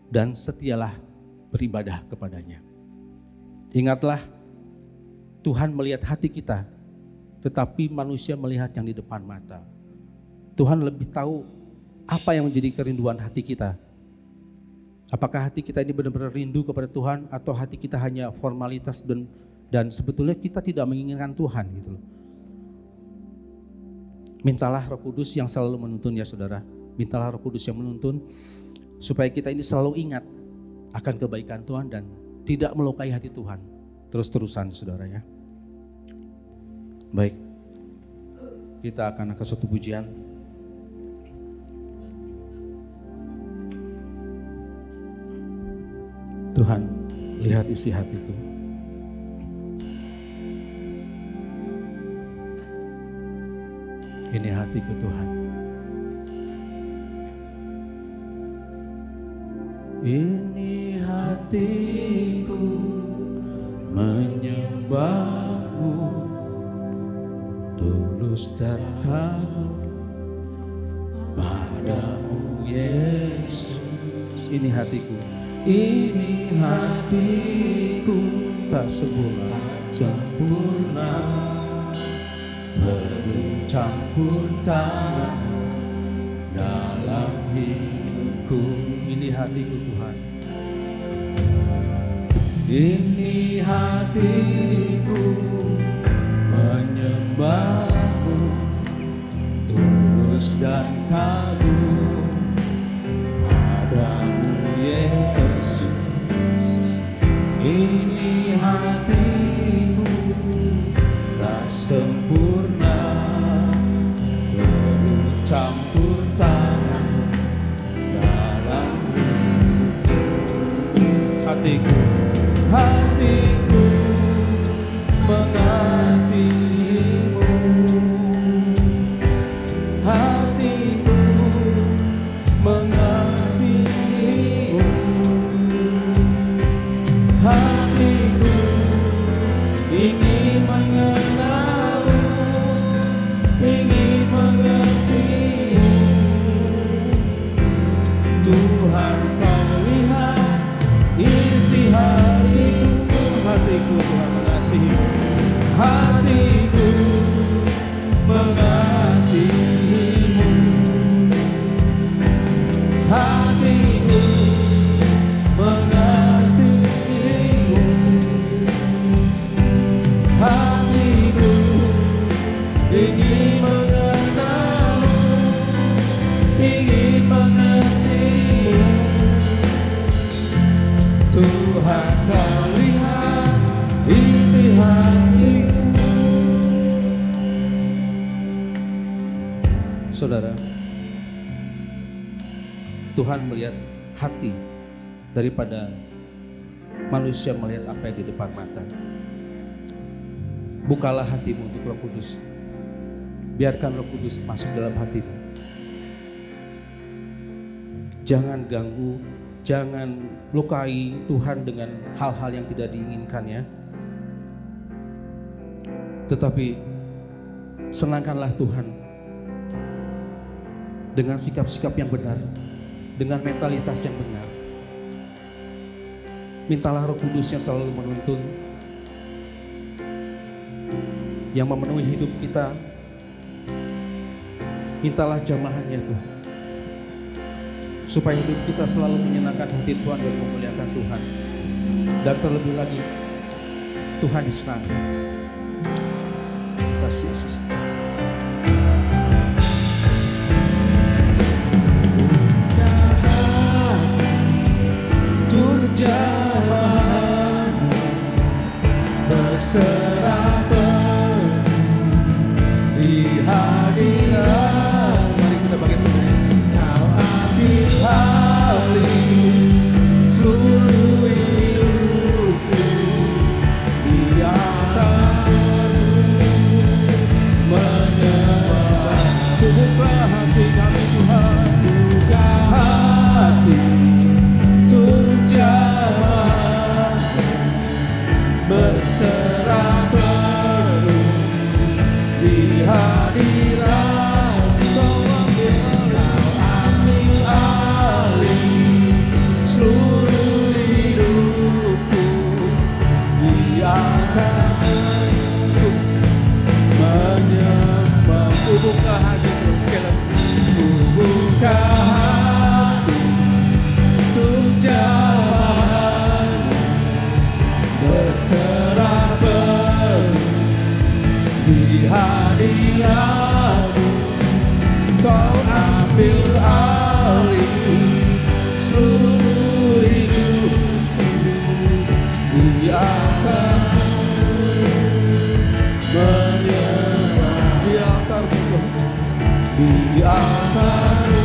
dan setialah beribadah kepadanya. Ingatlah, Tuhan melihat hati kita, tetapi manusia melihat yang di depan mata. Tuhan lebih tahu apa yang menjadi kerinduan hati kita. Apakah hati kita ini benar-benar rindu kepada Tuhan atau hati kita hanya formalitas dan sebetulnya kita tidak menginginkan Tuhan gitu loh. Mintalah Roh Kudus yang selalu menuntun ya saudara. Mintalah Roh Kudus yang menuntun supaya kita ini selalu ingat akan kebaikan Tuhan dan tidak melukai hati Tuhan terus-terusan saudara ya. Baik, kita akan ke suatu pujian. Tuhan, lihat isi hatiku. Ini hatiku Tuhan. Ini hatiku menyembahmu, tulus dan kagum padamu Yesus. Ini hatiku. Ini hatiku tak sempurna, perlu campur tangan dalam hidupku. Ini hatiku Tuhan. Ini hatiku menyembahmu, tulus dan kagum padamu Yesus. Ini hatiku tak sempurna, perlu campur tangan hatiku, hatiku mengasihimu, hatiku mengasihimu, hatiku ingin mengenalmu, ingin mengertimu. Tuhan, kau lihat isi hatiku, hatiku Tuhan mengasihimu, hatiku mengasihimu, hatiku mengasihimu, hatiku ingin mengenalmu, ingin mengertimu. Tuhan, kau lihat isi hatiku. Saudara, Tuhan melihat hati daripada manusia melihat apa yang di depan mata. Bukalah hatimu untuk Roh Kudus. Biarkan Roh Kudus masuk dalam hatimu. Jangan ganggu, jangan lukai Tuhan dengan hal-hal yang tidak diinginkannya. Tetapi senangkanlah Tuhan dengan sikap-sikap yang benar, dengan mentalitas yang benar. Mintalah Roh Kudus yang selalu menuntun, yang memenuhi hidup kita. Mintalah jamahannya Tuhan, supaya hidup kita selalu menyenangkan hati Tuhan dan memuliakan Tuhan. Dan terlebih lagi, Tuhan disenangkan. Terima kasih Yesus. Jamahanmu berserah penuh di hadirat. Mari kita bagi semuanya. Kau ambil alih seluruh hidupku, di atasmu menyembah. Buka hati kami Tuhan, buka hati berserah penuh di hadirat. Kau ambil alih seluruh hidupku, di atasmu menyembah. Buka hati terus sekali lagi. Buka hati untuk jamahanmu berserah penuh di hadiratmu. Kau ambil alih seluruh hidupku, di atasmu menyembah. Di altarmu, di atasmu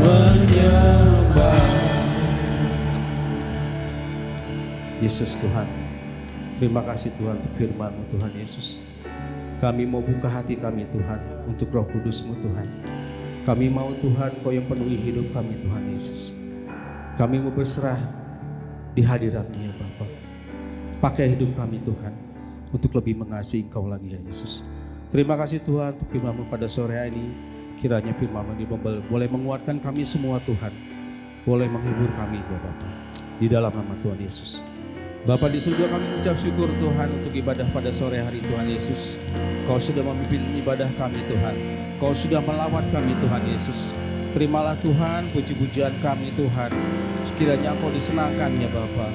menyembah. Yesus Tuhan, terima kasih Tuhan untuk firman-Mu Tuhan Yesus. Kami mau buka hati kami Tuhan untuk Roh Kudus-Mu Tuhan. Kami mau Tuhan Kau yang penuhi hidup kami Tuhan Yesus. Kami mau berserah di hadirat-Mu ya Bapa. Pakai hidup kami Tuhan untuk lebih mengasihi Engkau lagi ya Yesus. Terima kasih Tuhan untuk firman-Mu pada sore hari ini. Kiranya firman-Mu ini boleh menguatkan kami semua Tuhan. Boleh menghibur kami ya Bapa. Di dalam nama Tuhan Yesus. Bapa di surga, kami mengucap syukur Tuhan untuk ibadah pada sore hari Tuhan Yesus. Kau sudah memimpin ibadah kami Tuhan. Kau sudah melawat kami Tuhan Yesus. Terimalah Tuhan puji-pujian kami Tuhan. Sekiranya Kau disenangkan ya Bapa.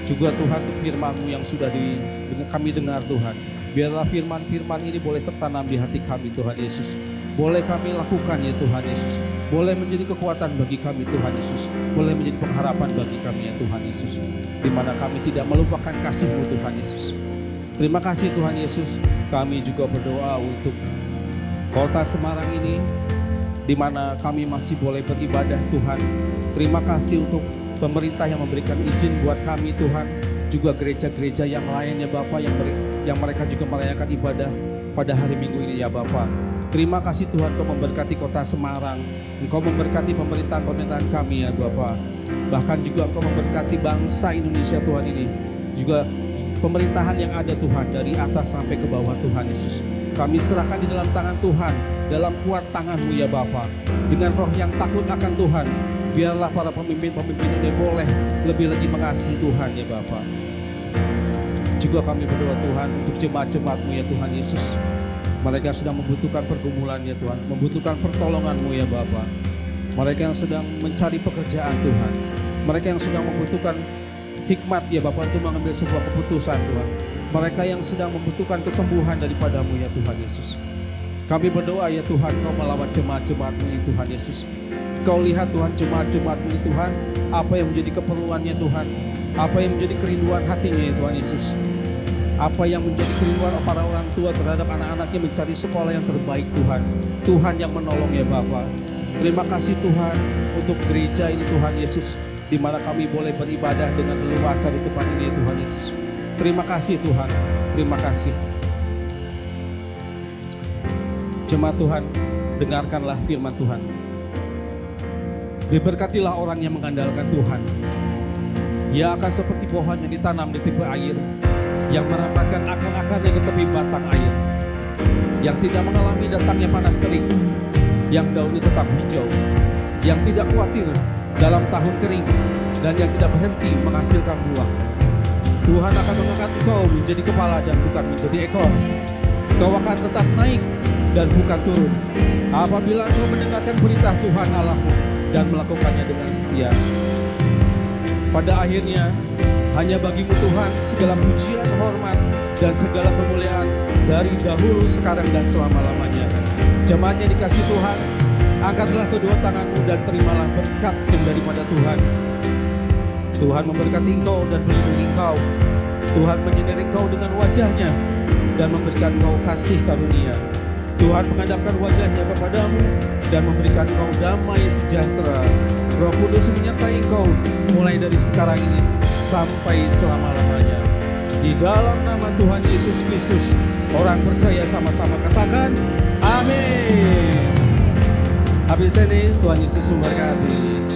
Juga Tuhan untuk firman-Mu yang sudah kami dengar Tuhan. Biarlah firman-firman ini boleh tertanam di hati kami Tuhan Yesus. Boleh kami lakukan ya Tuhan Yesus. Boleh menjadi kekuatan bagi kami Tuhan Yesus. Boleh menjadi pengharapan bagi kami ya Tuhan Yesus. Di mana kami tidak melupakan kasih-Mu Tuhan Yesus. Terima kasih Tuhan Yesus. Kami juga berdoa untuk kota Semarang ini, di mana kami masih boleh beribadah Tuhan. Terima kasih untuk pemerintah yang memberikan izin buat kami Tuhan, juga gereja-gereja yang lain ya Bapa, yang mereka juga merayakan ibadah pada hari Minggu ini ya Bapa. Terima kasih Tuhan, Engkau memberkati kota Semarang, Engkau memberkati pemerintahan kami ya Bapa. Bahkan juga Engkau memberkati bangsa Indonesia Tuhan ini, juga pemerintahan yang ada Tuhan, dari atas sampai ke bawah Tuhan Yesus. Kami serahkan di dalam tangan Tuhan, dalam kuat tangan-Mu ya Bapa. Dengan roh yang takut akan Tuhan, biarlah para pemimpin-pemimpin ini boleh lebih lagi mengasihi Tuhan ya Bapa. Juga kami berdoa Tuhan untuk jemaat-jemaat-Mu ya Tuhan Yesus. Mereka sedang membutuhkan pergumulan ya Tuhan, membutuhkan pertolongan-Mu ya Bapa. Mereka yang sedang mencari pekerjaan Tuhan, mereka yang sedang membutuhkan hikmat ya Bapa untuk mengambil sebuah keputusan Tuhan. Mereka yang sedang membutuhkan kesembuhan daripada-Mu ya Tuhan Yesus. Kami berdoa ya Tuhan, Kau melawat jemaat-jemaat-Mu ini Tuhan Yesus. Kau lihat Tuhan jemaat-jemaat-Mu ini Tuhan, apa yang menjadi keperluannya Tuhan, apa yang menjadi kerinduan hatinya ya Tuhan Yesus. Apa yang menjadi kerinduan para orang tua terhadap anak-anaknya mencari sekolah yang terbaik Tuhan. Tuhan yang menolong ya Bapa. Terima kasih Tuhan untuk gereja ini Tuhan Yesus, di mana kami boleh beribadah dengan leluasa di tempat ini ya Tuhan Yesus. Terima kasih Tuhan, terima kasih. Jemaat Tuhan, dengarkanlah firman Tuhan. Diberkatilah orang yang mengandalkan Tuhan. Ia akan seperti pohon yang ditanam di tepi air, yang merambatkan akar-akarnya ke tepi batang air, yang tidak mengalami datangnya panas terik, yang daunnya tetap hijau, yang tidak khawatir dalam tahun kering, dan yang tidak berhenti menghasilkan buah. Tuhan akan mengangkat engkau menjadi kepala dan bukan menjadi ekor. Kau akan tetap naik dan bukan turun, apabila engkau mendengarkan perintah Tuhan Allahmu dan melakukannya dengan setia. Pada akhirnya, hanya bagimu Tuhan segala pujian, hormat, dan segala kemuliaan dari dahulu, sekarang, dan selama-lamanya. Jemaat yang dikasihi Tuhan, angkatlah kedua tanganmu dan terimalah berkat yang daripada Tuhan. Tuhan memberkati engkau dan melindungi engkau. Tuhan menyinari engkau dengan wajahnya dan memberikan engkau kasih karunia. Tuhan menghadapkan wajahnya kepadamu dan memberikan engkau damai sejahtera. Roh Kudus menyertai engkau mulai dari sekarang ini sampai selama-lamanya. Di dalam nama Tuhan Yesus Kristus, orang percaya sama-sama katakan amin. Habis ini Tuhan Yesus memberkati.